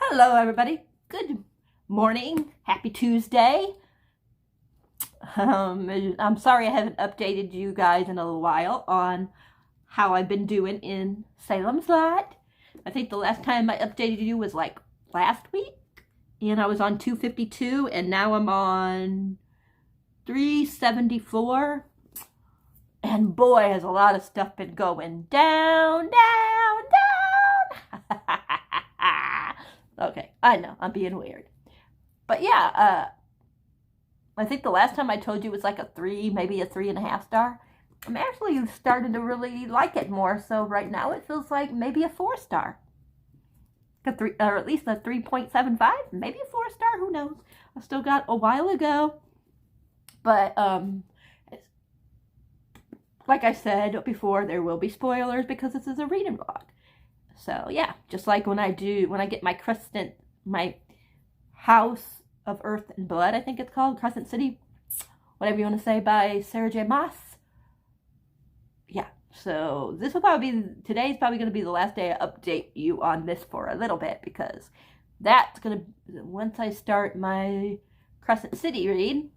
Hello, everybody. Good morning. Happy Tuesday. I'm sorry I haven't updated you guys in a little while on how I've been doing in Salem's Lot. I think the last time I updated you was like last week, and I was on 252, and now I'm on 374. And boy, has a lot of stuff been going down. Okay, I know, I'm being weird. But yeah, I think the last time I told you it was like a 3, maybe a 3.5 star. I'm actually starting to really like it more, so right now it feels like maybe a 4 star. A 3, or at least a 3.75, maybe a 4 star, who knows. I still got a while ago. But, like I said before, there will be spoilers because this is a reading vlog. So yeah, just like when I get my my House of Earth and Blood, I think it's called, Crescent City, whatever you want to say, by Sarah J. Maas. Yeah, so this will today's probably going to be the last day I update you on this for a little bit, because that's going to, once I start my Crescent City read,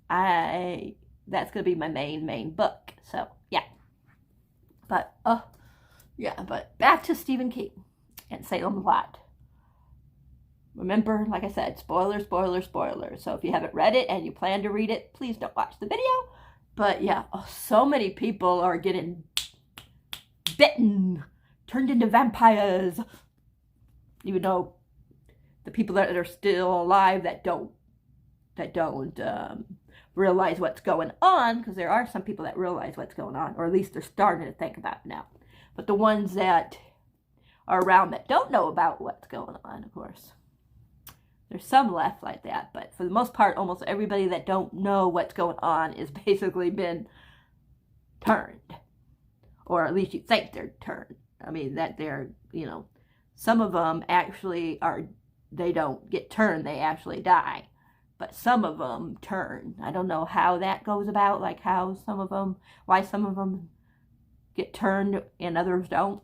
that's going to be my main book. So yeah, but back to Stephen King and Salem's Lot. Remember, like I said, spoilers. So if you haven't read it and you plan to read it, please don't watch the video. But yeah, so many people are getting bitten, turned into vampires. Even though the people that are still alive that don't realize what's going on, because there are some people that realize what's going on, or at least they're starting to think about it now. But the ones that are around that don't know about what's going on, of course, there's some left like that. But for the most part, almost everybody that don't know what's going on is basically been turned. Or at least you think they're turned. I mean, that they're, some of them actually they don't get turned, they actually die. But some of them turn. I don't know how that goes about, like why some of them get turned and others don't.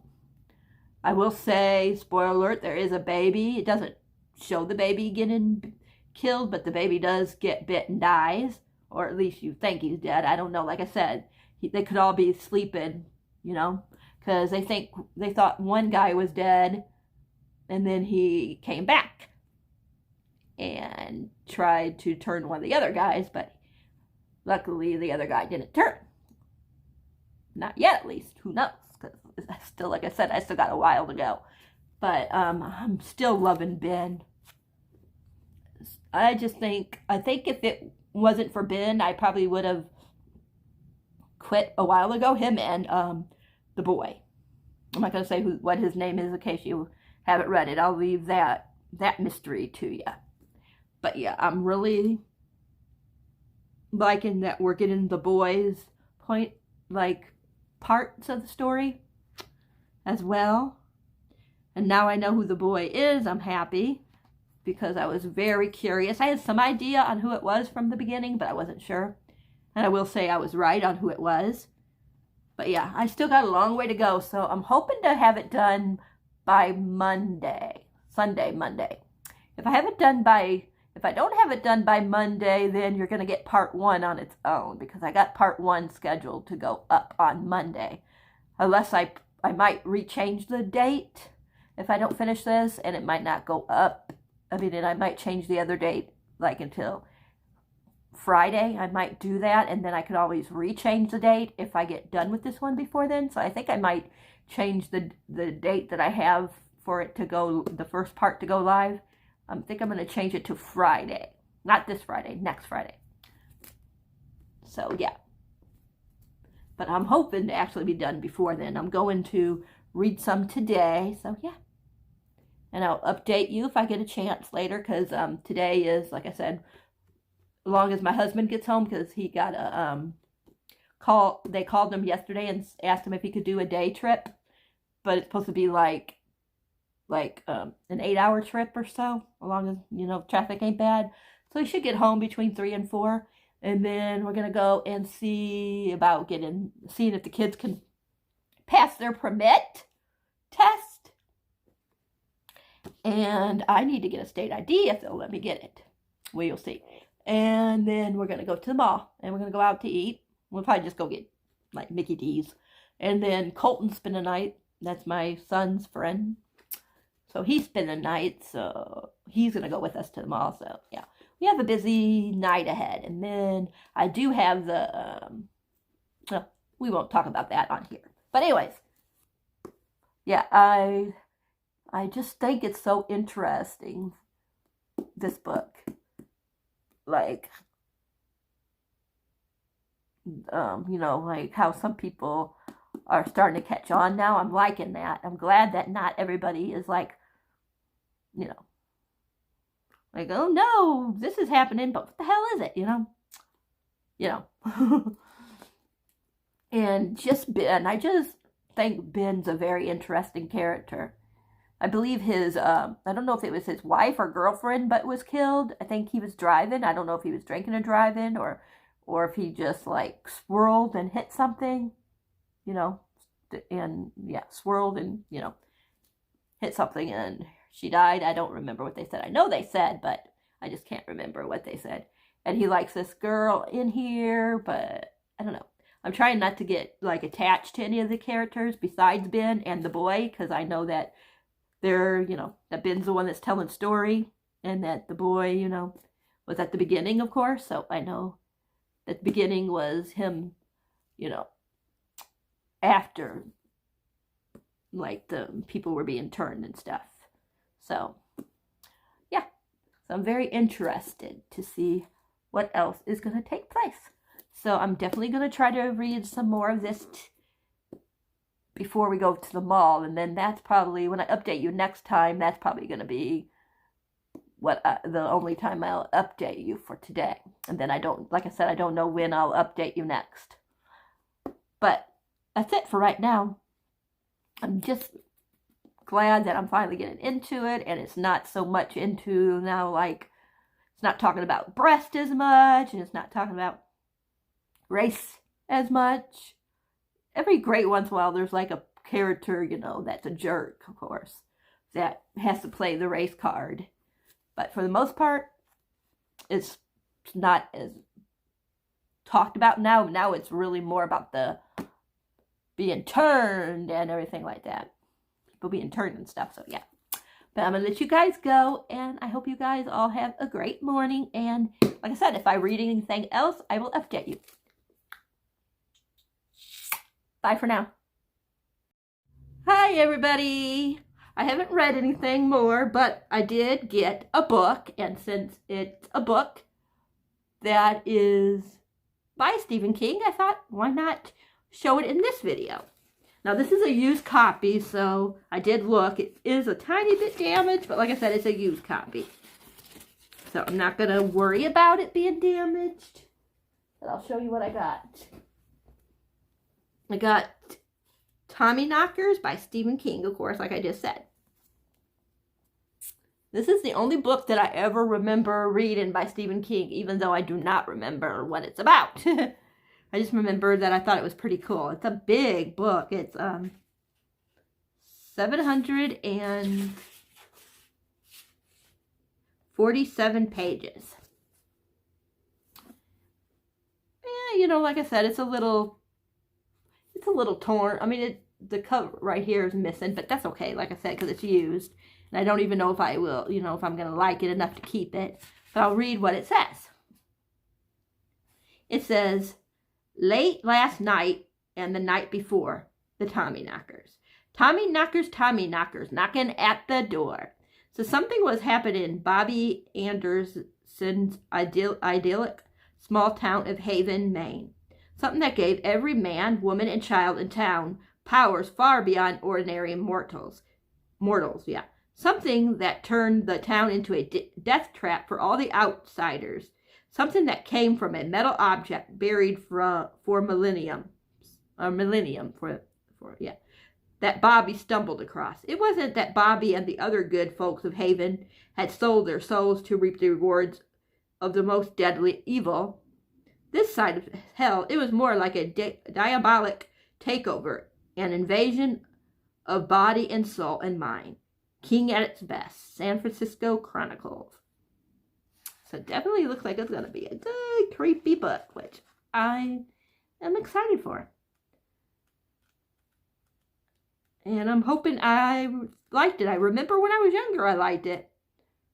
I will say, spoiler alert, there is a baby. It doesn't show the baby getting killed, but the baby does get bit and dies, or at least you think he's dead. I don't know. Like I said, they could all be sleeping, because they thought one guy was dead, and then he came back and tried to turn one of the other guys, but luckily the other guy didn't turn. Not yet, at least. Who knows? Because still, like I said, I still got a while to go. But I'm still loving Ben. I think if it wasn't for Ben, I probably would have quit a while ago. Him and the boy. I'm not going to say what his name is in case you haven't read it. I'll leave that mystery to you. But yeah, I'm really liking that we're getting the boys' parts of the story as well. And now I know who the boy is. I'm happy, because I was very curious. I had some idea on who it was from the beginning, but I wasn't sure. And I will say I was right on who it was. But yeah, I still got a long way to go, so I'm hoping to have it done by Monday. If I don't have it done by Monday, then you're going to get part 1 on its own, because I got part 1 scheduled to go up on Monday. Unless I might rechange the date if I don't finish this, and it might not go up. And I might change the other date, until Friday. I might do that, and then I could always rechange the date if I get done with this one before then. So I think I might change the date that I have for it to go, the first part to go live. I think I'm going to change it to Friday. Not this Friday, next Friday. So, yeah. But I'm hoping to actually be done before then. I'm going to read some today. So, yeah. And I'll update you if I get a chance later, because today is, like I said, as long as my husband gets home, because he got a call. They called him yesterday and asked him if he could do a day trip. But it's supposed to be like an 8-hour trip or so, as long as, traffic ain't bad. So he should get home between 3 and 4. And then we're going to go and see about seeing if the kids can pass their permit test. And I need to get a state ID if they'll let me get it. We'll see. And then we're going to go to the mall. And we're going to go out to eat. We'll probably just go get, like, Mickey D's. And then Colton's spending the night. That's my son's friend. So he's spending the night. So he's going to go with us to the mall. So, yeah. We have a busy night ahead. And then I do have the... well, we won't talk about that on here. But anyways. Yeah, I just think it's so interesting, this book. Like, you know, like how some people are starting to catch on now. I'm liking that. I'm glad that not everybody is like, you know, like, oh no, this is happening, but what the hell is it, you know? You know. And just Ben, I just think Ben's a very interesting character. I believe his, I don't know if it was his wife or girlfriend, but was killed. I think he was driving. I don't know if he was drinking and driving or if he just like swirled and hit something, you know, and yeah, swirled and, you know, hit something and she died. I don't remember what they said. I know they said, but I just can't remember what they said. And he likes this girl in here, but I don't know. I'm trying not to get like attached to any of the characters besides Ben and the boy, because I know that they're, you know, that Ben's the one that's telling story and that the boy, you know, was at the beginning, of course. So I know that the beginning was him, you know, after like the people were being turned and stuff. So yeah, so I'm very interested to see what else is going to take place. So I'm definitely going to try to read some more of this before we go to the mall. And then that's probably, when I update you next time, that's probably going to be what the only time I'll update you for today. And then I don't, like I said, I don't know when I'll update you next. But that's it for right now. I'm just glad that I'm finally getting into it. And it's not so much into now, like, it's not talking about breast as much. And it's not talking about race as much. Every great once in a while there's like a character, you know, that's a jerk, of course, that has to play the race card. But for the most part, it's not as talked about now. Now it's really more about the being turned and everything like that. People being turned and stuff, so yeah. But I'm going to let you guys go, and I hope you guys all have a great morning. And like I said, if I read anything else, I will update you. Bye for now. Hi, everybody. I haven't read anything more, but I did get a book. And since it's a book that is by Stephen King, I thought, why not show it in this video? Now, this is a used copy, so I did look. It is a tiny bit damaged, but like I said, it's a used copy. So I'm not going to worry about it being damaged. But I'll show you what I got. I got Tommyknockers by Stephen King, of course, like I just said. This is the only book that I ever remember reading by Stephen King, even though I do not remember what it's about. I just remember that I thought it was pretty cool. It's a big book. It's 747 pages. Yeah, you know, like I said, it's a little torn. I mean, the cover right here is missing, but that's okay, like I said, because it's used. And I don't even know if I will, you know, if I'm going to like it enough to keep it. But I'll read what it says. It says, late last night and the night before, the Tommyknockers. Tommyknockers, knocking at the door. So something was happening in Bobby Anderson's idyllic small town of Haven, Maine. Something that gave every man, woman, and child in town powers far beyond ordinary mortals. Yeah. Something that turned the town into a death trap for all the outsiders. Something that came from a metal object buried for millennium. That Bobby stumbled across. It wasn't that Bobby and the other good folks of Haven had sold their souls to reap the rewards of the most deadly evil. This side of hell, it was more like a diabolic takeover, an invasion of body and soul and mind. King at its Best, San Francisco Chronicles. So it definitely looks like it's going to be a good, creepy book, which I am excited for. And I'm hoping I liked it. I remember when I was younger I liked it.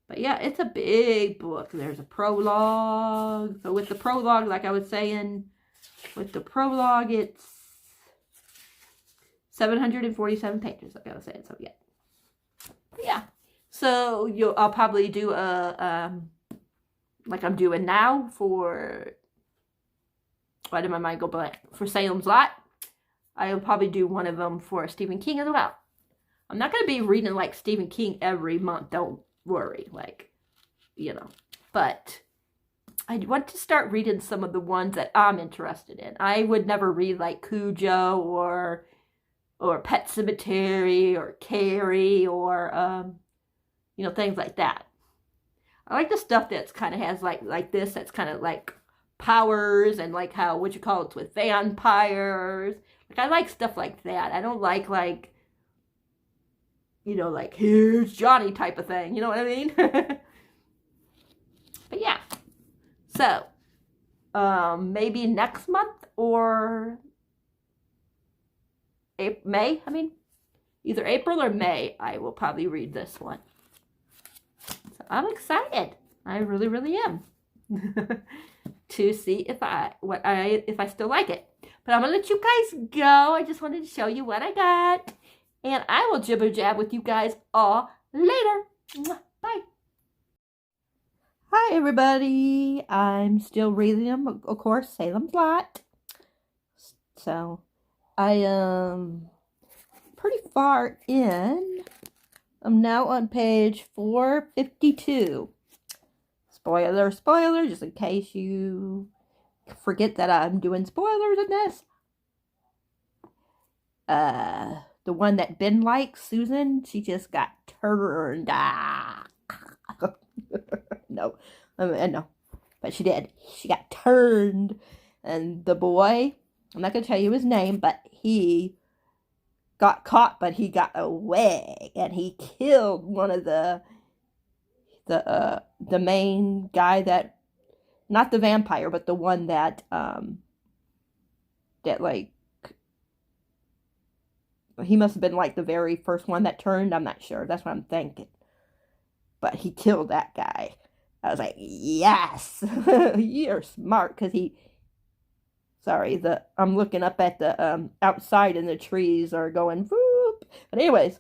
But yeah, it's a big book. There's a prologue. So with the prologue, like I was saying, with the prologue, it's 747 pages, like I was saying. So yeah. Yeah. So I'll probably do a, like I'm doing now for, why did my mind go blank? For Salem's Lot. I'll probably do one of them for Stephen King as well. I'm not going to be reading like Stephen King every month. Don't worry. Like, you know. But I want to start reading some of the ones that I'm interested in. I would never read like Cujo or Pet Sematary or Carrie or, you know, things like that. I like the stuff that's kind of has like this, that's kind of like powers and like how, what you call it, with vampires. Like I like stuff like that. I don't like, you know, like here's Johnny type of thing. You know what I mean? But yeah. So, maybe next month or May, either April or May, I will probably read this one. So I'm excited. I really, really am. To see if I still like it. But I'm going to let you guys go. I just wanted to show you what I got. And I will jibber jab with you guys all later. Bye. Hi, everybody. I'm still reading them, of course, Salem's Lot. So, I am pretty far in. I'm now on page 452. Spoiler, spoiler, just in case you forget that I'm doing spoilers in this. The one that Ben likes, Susan, she just got turned. No, but she did. She got turned. And the boy, I'm not going to tell you his name, but he got caught, but he got away. And he killed one of the main guy that, not the vampire, but the one that like, he must have been like the very first one that turned. I'm not sure. That's what I'm thinking. But he killed that guy. I was like, yes, you're smart. Because I'm looking up at the outside and the trees are going, whoop. But anyways,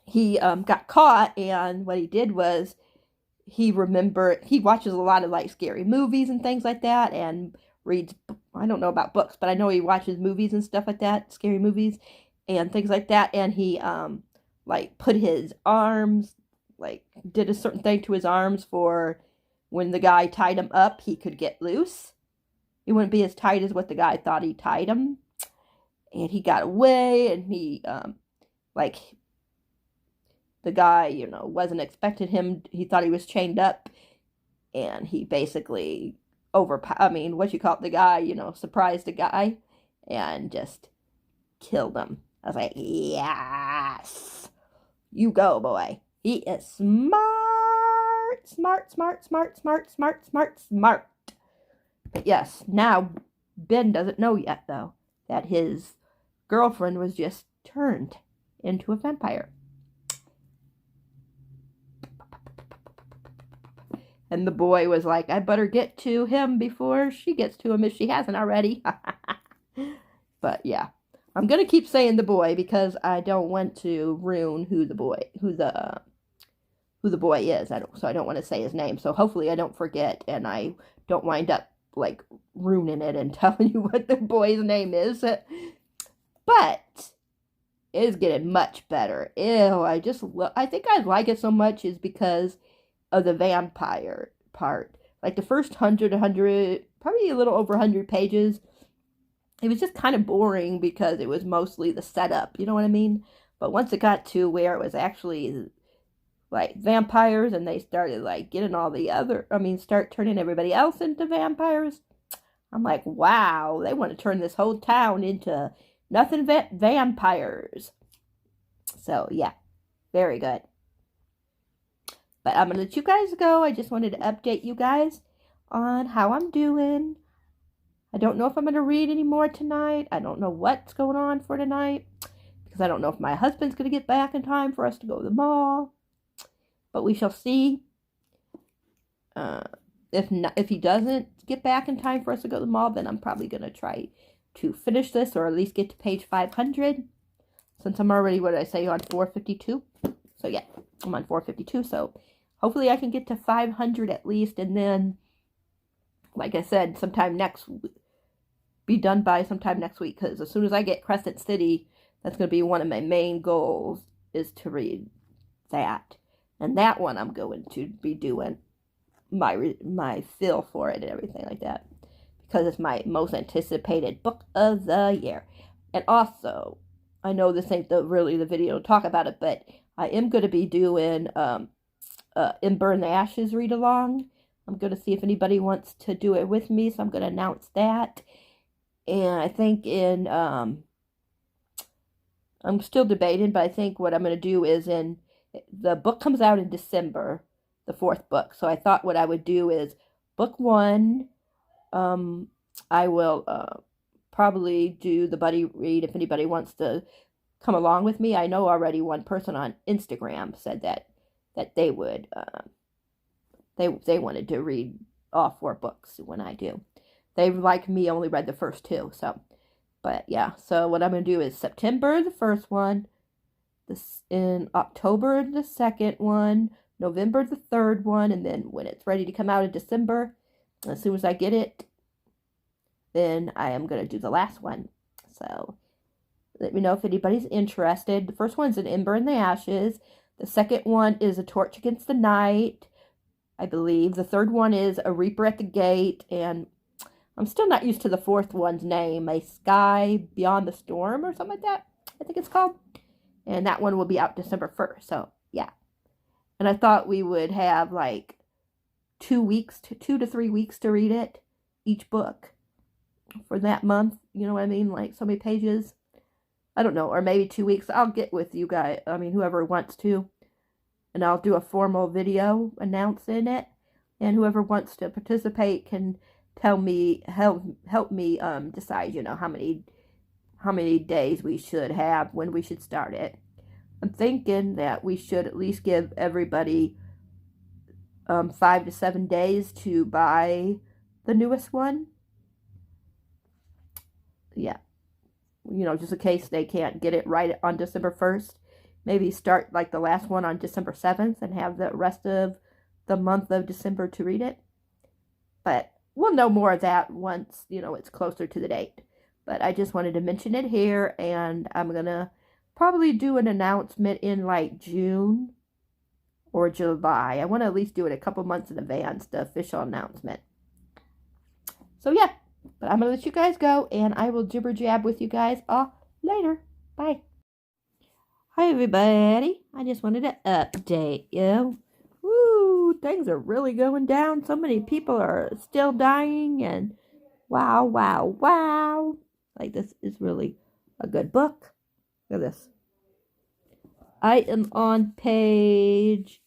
he got caught, and what he did was he watches a lot of like scary movies and things like that, and reads, I don't know about books, but I know he watches movies and stuff like that, scary movies and things like that, and he like put his arms, like did a certain thing to his arms for when the guy tied him up, he could get loose. It wouldn't be as tight as what the guy thought he tied him. And he got away, and he like the guy, you know, wasn't expecting him. He thought he was chained up, and he basically the guy, you know, surprised the guy and just killed him. I was like, yes, you go, boy. He is smart. But yes, now Ben doesn't know yet, though, that his girlfriend was just turned into a vampire. And the boy was like, I better get to him before she gets to him if she hasn't already. But yeah, I'm going to keep saying the boy because I don't want to ruin who the boy is. So I don't want to say his name. So hopefully I don't forget and I don't wind up like ruining it and telling you what the boy's name is. But it is getting much better. Ew, I think I like it so much is because of the vampire part. Like the first 100, probably a little over 100 pages, it was just kind of boring because it was mostly the setup, you know what I mean? But once it got to where it was actually like vampires and they started like getting start turning everybody else into vampires, I'm like, wow, they want to turn this whole town into nothing but vampires. So yeah, Very good. But I'm going to let you guys go. I just wanted to update you guys on how I'm doing. I don't know if I'm going to read any more tonight. I don't know what's going on for tonight. Because I don't know if my husband's going to get back in time for us to go to the mall. But we shall see. If he doesn't get back in time for us to go to the mall, then I'm probably going to try to finish this, or at least get to page 500. Since I'm already, what did I say, on 452? So yeah, I'm on 452. So hopefully I can get to 500 at least. And then, like I said, be done by sometime next week. Because as soon as I get Crescent City, that's going to be one of my main goals, is to read that. And that one I'm going to be doing my fill for it and everything like that, because it's my most anticipated book of the year. And also, I know this ain't really the video to talk about it, but I am going to be doing In Burn the Ashes read along. I'm going to see if anybody wants to do it with me, so I'm going to announce that. And I think I'm still debating, but I think what I'm going to do is the book comes out in December, the 4th book. So I thought what I would do is book 1, I will probably do the buddy read if anybody wants to come along with me. I know already one person on Instagram said that they would they wanted to read all 4 books when I do. They, like me, only read the first 2. So, but yeah. So what I'm gonna do is September the 1st one, in October the 2nd one, November the 3rd one, and then when it's ready to come out in December, as soon as I get it, then I am going to do the last one. So let me know if anybody's interested. The first one's an Ember in the Ashes. The second one is A Torch Against the Night, I believe. The third one is A Reaper at the Gate, and I'm still not used to the 4th one's name, A Sky Beyond the Storm or something like that, I think it's called. And that one will be out December 1st, so yeah. And I thought we would have like 2 to 3 weeks to read it, each book, for that month. You know what I mean? Like so many pages. I don't know, or maybe 2 weeks. I'll get with you guys. I mean, whoever wants to. And I'll do a formal video announcing it. And whoever wants to participate can help me decide, you know, how many days we should have when we should start it. I'm thinking that we should at least give everybody 5 to 7 days to buy the newest one. Yeah. You know, just in case they can't get it right on December 1st. Maybe start like the last one on December 7th and have the rest of the month of December to read it. But we'll know more of that once, you know, it's closer to the date. But I just wanted to mention it here, and I'm going to probably do an announcement in like June or July. I want to at least do it a couple months in advance, the official announcement. So yeah, but I'm going to let you guys go, and I will jibber jab with you guys all later. Bye. Hi everybody. I just wanted to update you. Woo, things are really going down. So many people are still dying, and wow, wow, wow. Like, this is really a good book. Look at this. I am on page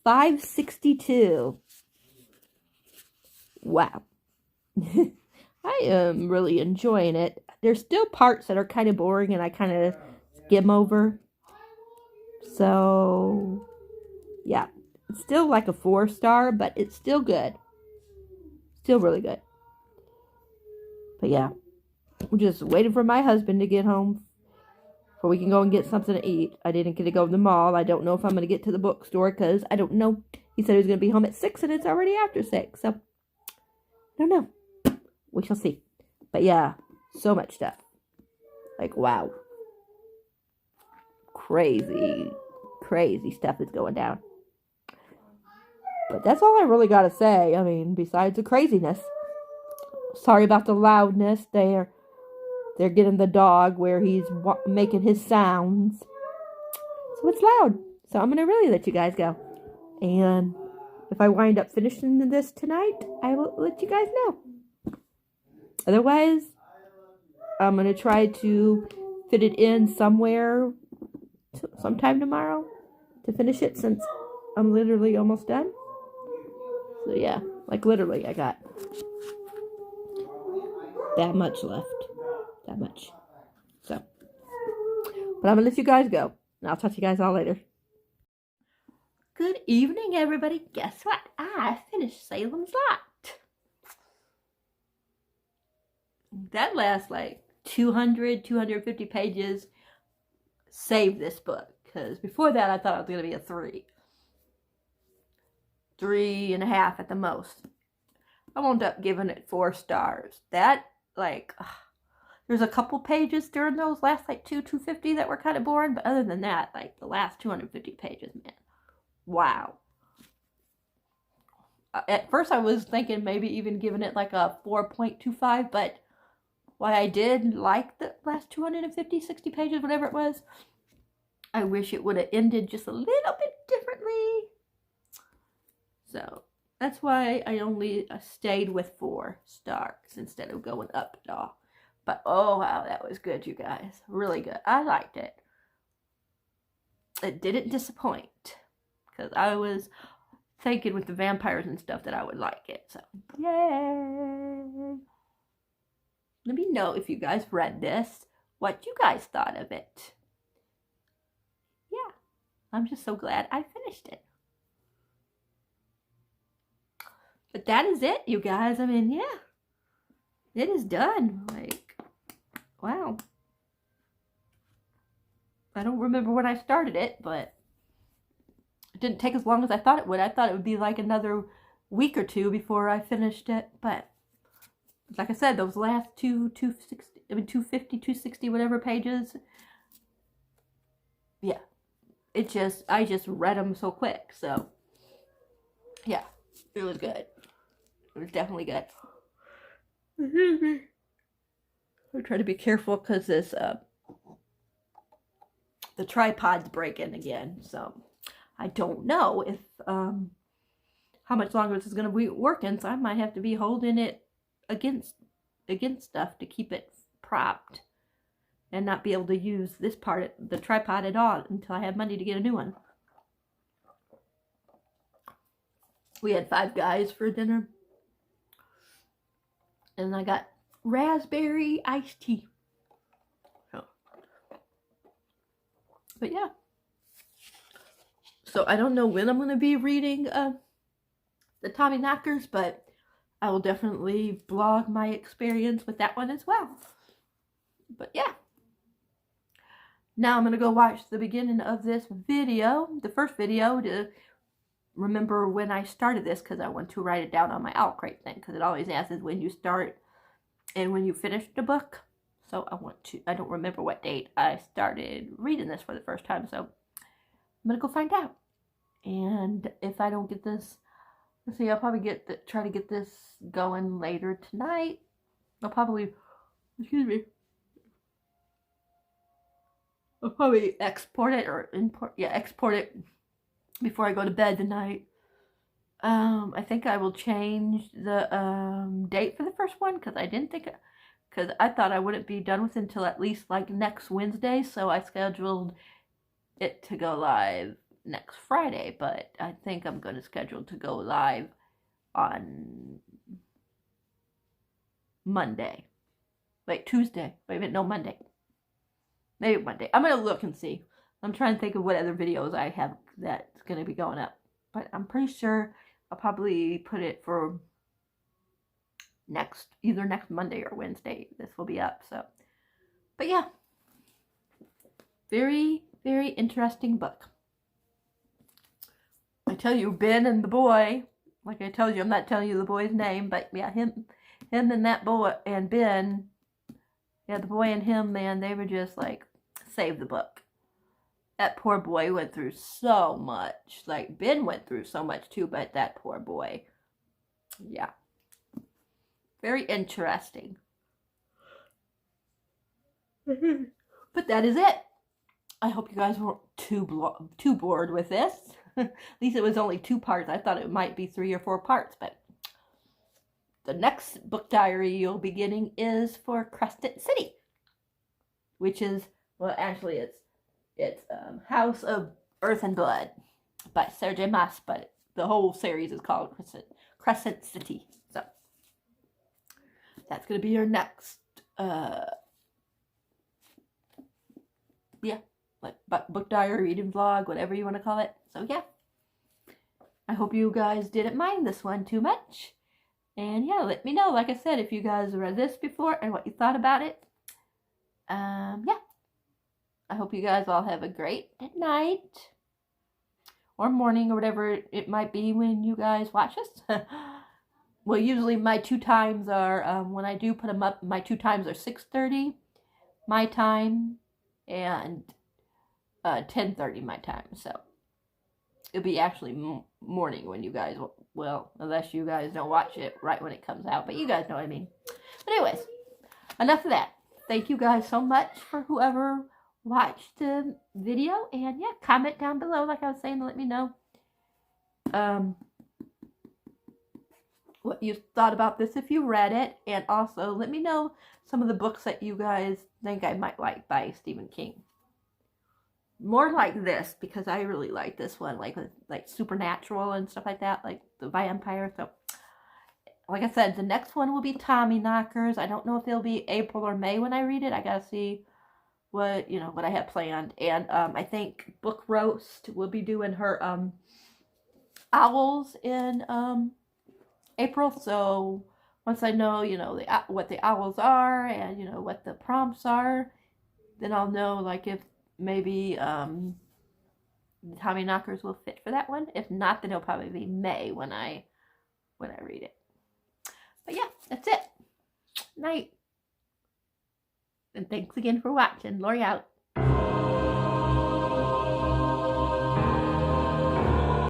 562. Wow. I am really enjoying it. There's still parts that are kind of boring and I kind of skim over. So, yeah. It's still like a 4-star, but it's still good. Still really good. But yeah. I'm just waiting for my husband to get home before we can go and get something to eat. I didn't get to go to the mall. I don't know if I'm going to get to the bookstore because I don't know. He said he was going to be home at 6 and it's already after 6. So, I don't know. We shall see. But yeah, so much stuff. Like, wow. Crazy stuff is going down. But that's all I really got to say. I mean, besides the craziness. Sorry about the loudness. They're getting the dog where he's making his sounds. So it's loud. So I'm going to really let you guys go. And if I wind up finishing this tonight, I will let you guys know. Otherwise, I'm going to try to fit it in somewhere sometime tomorrow. to finish it since I'm literally almost done. So yeah, like literally I got that much left. That much. So, but I'm going to let you guys go. And I'll talk to you guys all later. Good evening, everybody. Guess what? I finished Salem's Lot. That lasts like 200, 250 pages. Save this book. Because before that, I thought it was going to be a 3. 3.5 at the most. I wound up giving it 4 stars. That, like, there's a couple pages during those last, like, 250 that were kind of boring. But other than that, like, the last 250 pages, man. Wow. At first, I was thinking maybe even giving it, like, a 4.25. But while I did like the last 250, 60 pages, whatever it was, I wish it would have ended just a little bit differently. So that's why I only stayed with 4 stars instead of going up at all. But oh wow, that was good, you guys. Really good. I liked it. It didn't disappoint. Because I was thinking with the vampires and stuff that I would like it. So, yay! Let me know if you guys read this, what you guys thought of it. Yeah, I'm just so glad I finished it. But that is it, you guys. I mean, yeah. It is done. Like, wow. I don't remember when I started it, but it didn't take as long as I thought it would. I thought it would be like another week or 2 before I finished it. But, like I said, those last 250, 260, whatever pages. Yeah. I just read them so quick. So, yeah. It was good. It was definitely good. I'm trying to be careful because this the tripod's breaking again. So I don't know if how much longer this is going to be working. So I might have to be holding it against stuff to keep it propped and not be able to use this part, the tripod, at all until I have money to get a new one. We had 5 guys for dinner. And I got raspberry iced tea. So. But yeah. So I don't know when I'm going to be reading the Tommyknockers, but I will definitely blog my experience with that one as well. But yeah. Now I'm going to go watch the beginning of this video, the first video, to remember when I started this, because I want to write it down on my Owl Crate thing, because it always asks when you start and when you finish the book. So I don't remember what date I started reading this for the first time, so I'm going to go find out. And if I don't get this, let's see, I'll probably try to get this going later tonight. I'll probably export it or export it before I go to bed tonight. I think I will change the date for the first one, because I thought I wouldn't be done with it until at least like next Wednesday, so I scheduled it to go live next Friday, but I think I'm going to schedule to go live on Monday. Wait, Tuesday. Wait a minute, no, Monday. Maybe Monday. I'm going to look and see. I'm trying to think of what other videos I have that's going to be going up. But I'm pretty sure I'll probably put it for either next Monday or Wednesday. This will be up. So, but yeah. Very, very interesting book. I tell you, Ben and the boy, like I told you, I'm not telling you the boy's name, but yeah, him and that boy and Ben, yeah, the boy and him, man, they were just like, save the book. That poor boy went through so much. Like, Ben went through so much too, but that poor boy. Yeah. Very interesting. But that is it. I hope you guys weren't too bored with this. At least it was only 2 parts. I thought it might be 3 or 4 parts, but the next book diary you'll be getting is for Crescent City, which is, well, actually it's House of Earth and Blood by Sarah J. Maas, but the whole series is called Crescent City. So that's going to be your next, like book diary, reading vlog, whatever you want to call it. So yeah, I hope you guys didn't mind this one too much. And yeah, let me know, like I said, if you guys read this before and what you thought about it. Yeah. I hope you guys all have a great night or morning or whatever it might be when you guys watch this. Well, usually my 2 times are, when I do put them up, my 2 times are 6:30 my time and 10:30 my time. So it'll be actually morning when you guys, well, unless you guys don't watch it right when it comes out, but you guys know what I mean. But anyways, enough of that. Thank you guys so much for whoever watched the video, and yeah, comment down below, like I was saying, to let me know what you thought about this if you read it, and also let me know some of the books that you guys think I might like by Stephen King. More like this, because I really like this one, like supernatural and stuff like that, like the vampire. So like I said, the next one will be Tommyknockers. I don't know if it'll be April or May when I read it. I gotta see what I have planned. And I think Book Roast will be doing her owls in April. So once I know what the owls are and what the prompts are, then I'll know like if maybe Tommyknockers will fit for that one. If not, then it'll probably be May when I read it. But yeah, that's it. Night. And thanks again for watching. Lori out.